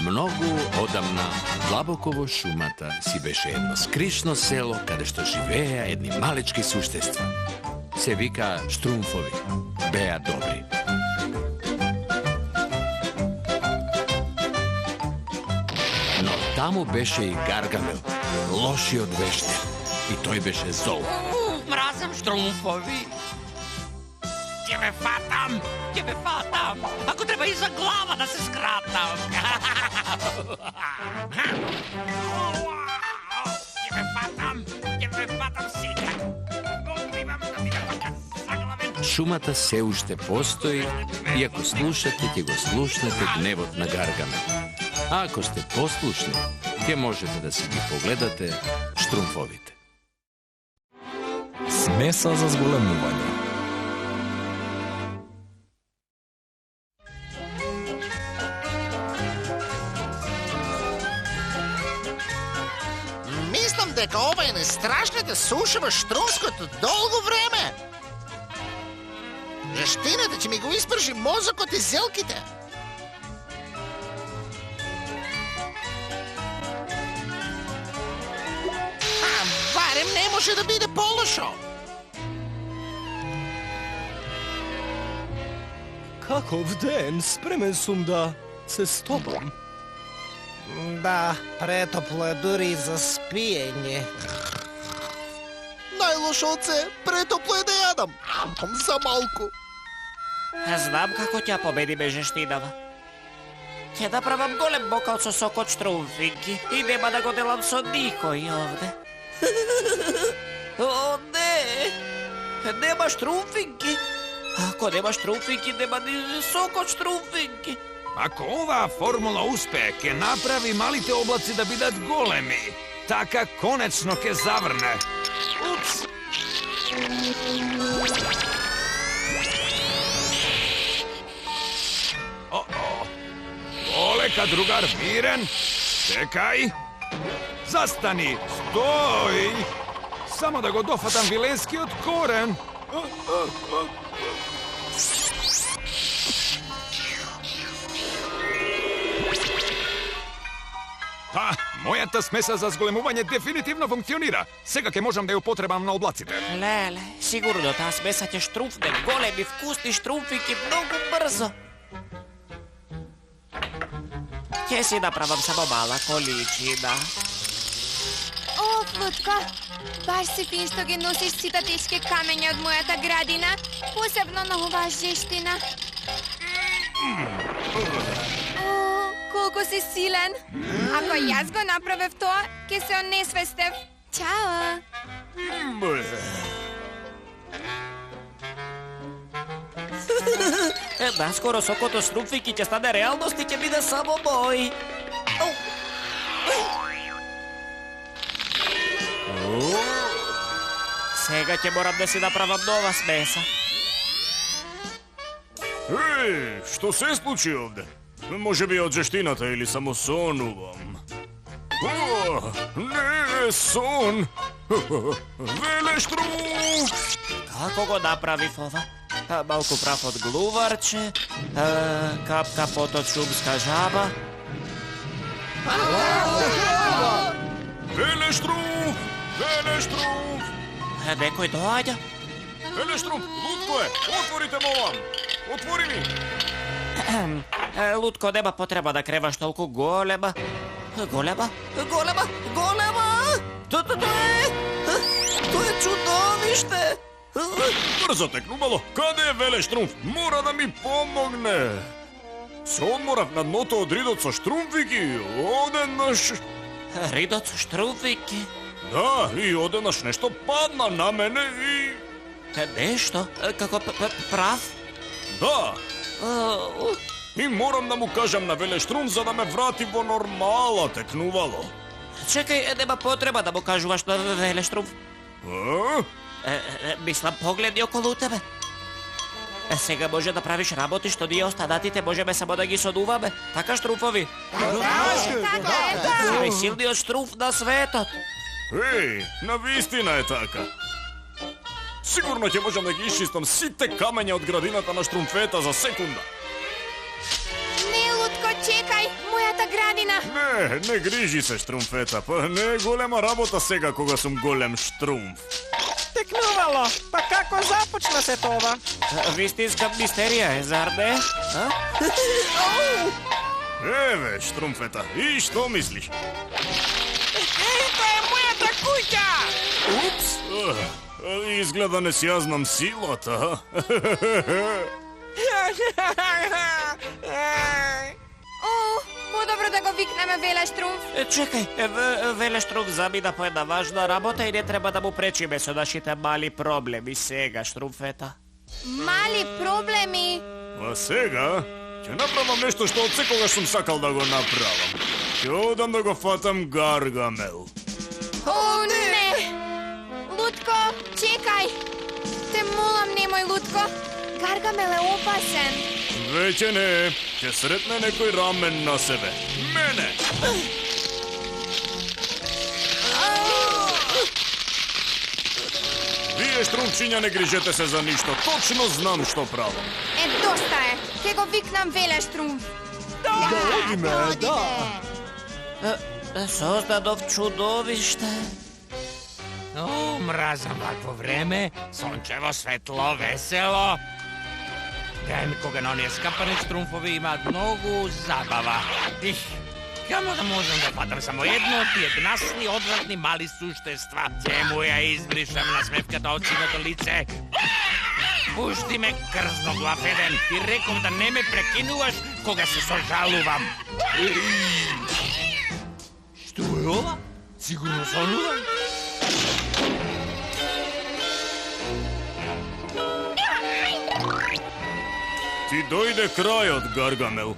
Mnogu odavna Dlabokovo šumata si beše jedno skrišno selo, kada što živeja jedni malečki suštestva. Se vika Štrumfovi, beja dobri. No tamo beše i Gargamel, loši od vešte, i toj beše zol. Mrazem Štrumfovi. Tebe fatam, ako treba iza glava da se skratam. Tebe fatam sitak. Šumata se ušte postoji i ako slušate, tje go slušnate gnevot na Gargamel. A ako ste poslušni, tje možete da si gi pogledate Štrumfovite. Смеса за зголемување. Мислам дека ова е најстрашната суша во Штрумското долго време. Жештината ќе ми го испржи мозокот и зелките. Барем не може да биде полошо. Каков ден, спремен сум да се стопам. Да, претопло е дури и за спиење. Најлошо од се, претопло е да јадам. За малку. Знам како ќе победи бежештинава. Ќе да правам голем бокал со сок од штрумфинки и нема да го делам со никој овде. О, не! Нема штрумфинки. Ако нема штрумфинки, нема ни сок од штрумфинки. Ако оваа формула успее, ќе направи малите облаци да бидат големи. Така конечно ќе заврне. Упс! О-о! Олека, другар, мирен! Чекај! Застани! Стој! Само да го дофатам виленскиот корен! Мојата смеса за зголемување дефинитивно функционира. Сега ќе можам да ја употребам на облаците. Леле, сигурно таа смеса ќе штрумфне големи вкусни штрумфинки многу брзо. Ќе си направам само мала количина. О, Лутко, баш си фин што ги носиш сите тешки камења од мојата градина, посебно на оваа жештина. Колку си силен. Ако јас го направев тоа, ќе се онесвестев. Чао! Наскоро сокото штрумфинки ќе стане реалност и ќе биде само мој. Сега ќе морам да си направам нова смеса. Еј, што се случи овде? Може би од жештината или само сонувам. О, не, сон! Велештрум! Како го направив ова? Малку прав од глуварче, капка пот од шумска жаба. Велештрум! Велештрум! Некој доаѓа? Велештрум, Лутко е! Отворите му овам! Отвори ми! Лутко нема потреба да креваш толку голема. Голема? Тоа е чудовиште! Брзо текнувало! Каде е Велештрумф? Мора да ми помогне! Се одморав на дното од ридот со штрумфики. Одеднаш... Ридот со штрумфики? Да, и одеднаш нешто падна на мене и... Нешто? Како прав? Да! И морам да му кажам на Велештрум за да ме врати во нормала, текнувало. Чекај, нема потреба да му кажуваш на Велештрум. Мислам, погледни околу тебе. Сега може да правиш работи што ние останатите можеме само да ги сонуваме. Така, штрумфови? Најсилниот штрумф на светот. Еј, навистина е така. Sigurno ќе можам да ги исчистам сите камења од градината на Штрумфета за секунда. Не, Лутко, чекај, мојата градина. Не грижи се, Штрумфета, па не е голема работа сега кога сум голем Штрумф. Текнувало, па како започна се това? Вистинска мистерија е, зар не? А? Еве, Штрумфета, и што мислиш? Ей, тоа е мојата куќа! Упс! Изгледа не си ја знам силата. О, подобро да го викнеме Велештрумф. Чекај, Велештрумф замина по една важна работа и не треба да му пречиме со нашите мали проблеми сега, Штрумфета. Мали проблеми. А сега ќе направам нешто што од секогаш сум сакал да го направам. Ќе одам да го фатам Гаргамел. О, не! Лутко, чекај! Те молам, немој, Лутко. Гаргамел е опасен. Веќе не, ќе сретне некој рамен на себе. Мене! Вие, Штрумчиња, не грижете се за ништо. Точно знам што правам. Доста е. Ќе го викнам Велештрумф. Одиме, да. Создадов чудовиште. О, мразам вакво време, сончево, светло, весело. Ден кога на оние скапани Штрумфови имаат многу забава. Их, камо да можам да фатам само едно од тие гнасни, одвратни мали суштества. Ќе му ја избришам на смевката од синото лице. Пушти ме, крзноглав еден. Ти реков да не ме прекинуваш кога се сожалувам. Што е ова? Сигурно сонувам? Ти дојде крајот, Гаргамел.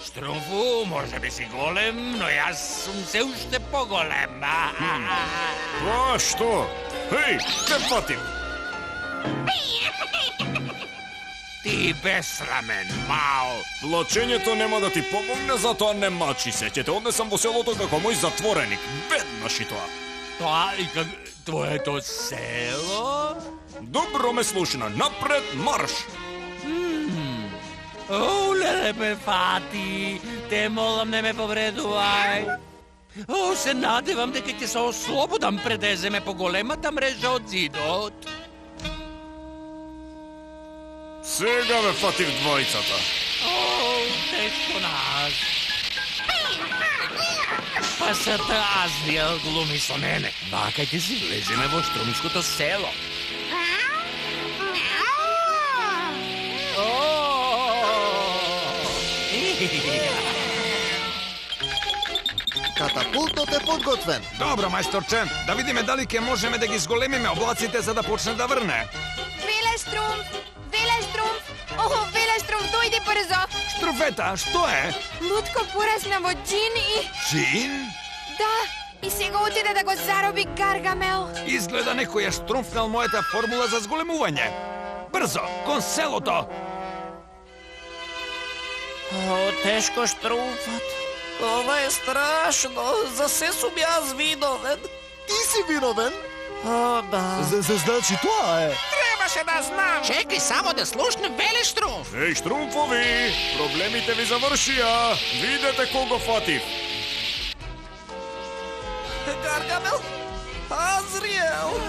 Штрумфу, може би си голем, но јас сум се уште поголем. А што? Хеј, те фатим! Ти бесрамен, мал. Плачењето нема да ти помогне, затоа не мачи се. Ќе те однесам во селото како мој затвореник. Веднаш и тоа. Тоа и как твоето село? Добро ме слушна. Напред марш! О, леле ме фати, те молам не ме повредувај. О, се надевам дека ќе се ослободам пред да земе по големата мрежа од зидот. Сега ве фатив двојцата. О, тешко нас. Па сата Азриел глуми со мене. Вака ќе си влеземе во Штрумското село. Катапултот е подготвен. Добро, мајсторче, да видиме дали ќе можеме да ги зголемиме облаците за да почне да врне. Велештрумф! Велештрумф! Охо, Велештрумф, дојди брзо! Штрумфета, што е? Лутко порасна во джин и... Джин? Да, и сега отиде да го зароби Гаргамел. Изгледа некој е штрумфнал мојата формула за зголемување. Брзо, кон селото! О, тешко, Штрумфот. Ова е страшно. За се сум јас виновен. Ти си виновен? О, да. Значи тоа е. Требаше да знам. Чекај само да слушнем Велештрумф. Еј, Штрумфови, проблемите ви завршија. Видете кого фатив. Гаргамел? Азриел?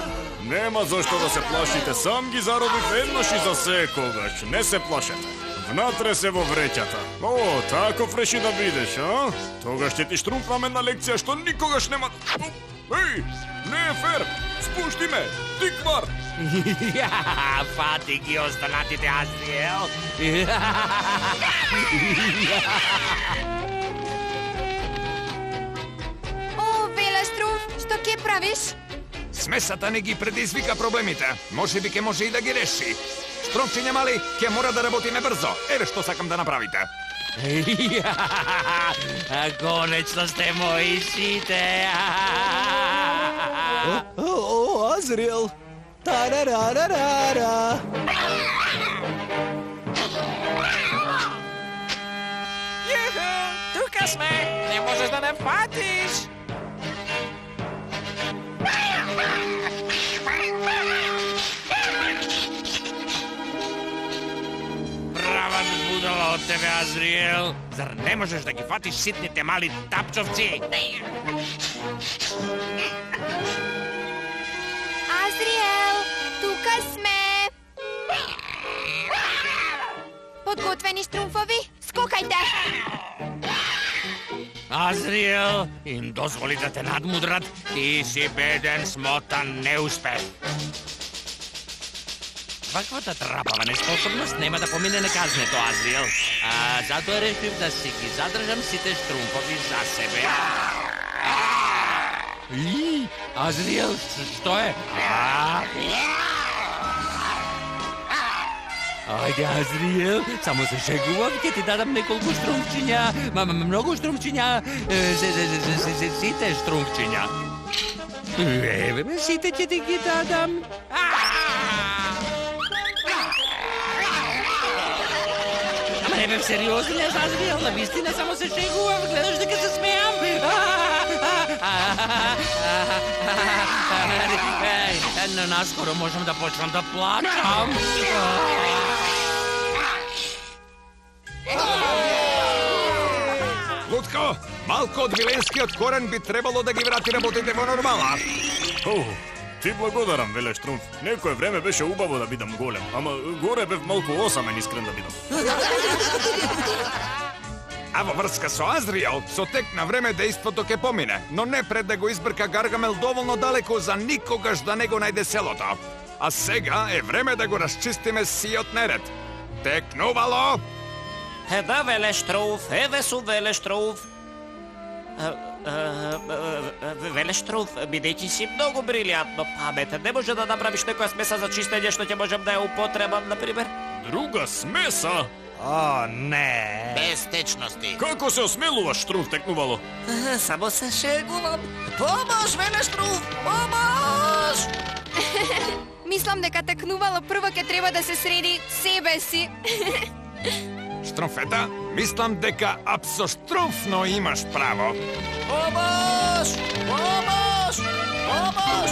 Нема зашто да се плашите, сам ги заробив еднаш и за секогаш. Не се плашете. Внатре се во вреќата. О, таков реши да бидеш, а? Тогаш ќе ти Штрумфнам една лекција што никогаш нема... Еј, не е фер! Спушти ме! Тиквар! Фати ги останатите, Азриел. О, Велештрумф, што ќе правиш? Смесата не ги предизвика проблемите. Може би ќе може и да ги реши. Штрумчиња мали, ќе мора да работиме брзо. Еве што сакам да направите. Конечно сте мои сите. О, Азриел. Тарарарара. Јуху, тука сме. Не можеш да не фатиш. od tebe, Azriel. Zar ne možeš da gi fatiš sitnite mali tapčovci? Azriel, тука сме! Подготвени, штрумфови? Скокайте! Azriel, im dozvoli da te nadmudrat, ti si beden smotan neuspeh. Каквата трапава неспособност нема да помине неказнето, Азриел. Затоа решив да си ги задржам сите штрумфови за себе. Азриел, што е? Ајде, Азриел, само се шегувам, ќе ти дадам неколку штрумчиња. Многу штрумчиња, сите штрумчиња. Сите ќе ти ги дадам. Не бе сериозен, Азриел, на вистина само се шегувам, гледаш дека се смеам. Но наскоро можам да почнам да плачам. Лутко, малко од виленскиот корен би требало да ги врати работите во нормала. Ти благодарам, веле Штрумф. Некое време беше убаво да бидам голем, ама горе бев малку осамен, искрен да бидам. А во врска со Азриел, со тек на време дејството ќе помине, но не пред да го избрка Гаргамел доволно далеко за никогаш да не го најде селото. А сега е време да го расчистиме сиот неред. Текнувало! Да, веле Штруф, еве су веле Штруф. Веле Штруф, бидејќи си многу брилијантно паметен, не може да направиш некоја смеса за чистење што ќе можам да ја употребам, например? Друга смеса? О, не. Без течности. Како се осмелуваш, Штруф, текнувало? Само се шегувам. Помош, веле Штруф, помош! Мислам дека текнувало прво ќе треба да се среди себе си. Штромфета, мислам дека апсоштруфно имаш право. Помош! Помош! Помош!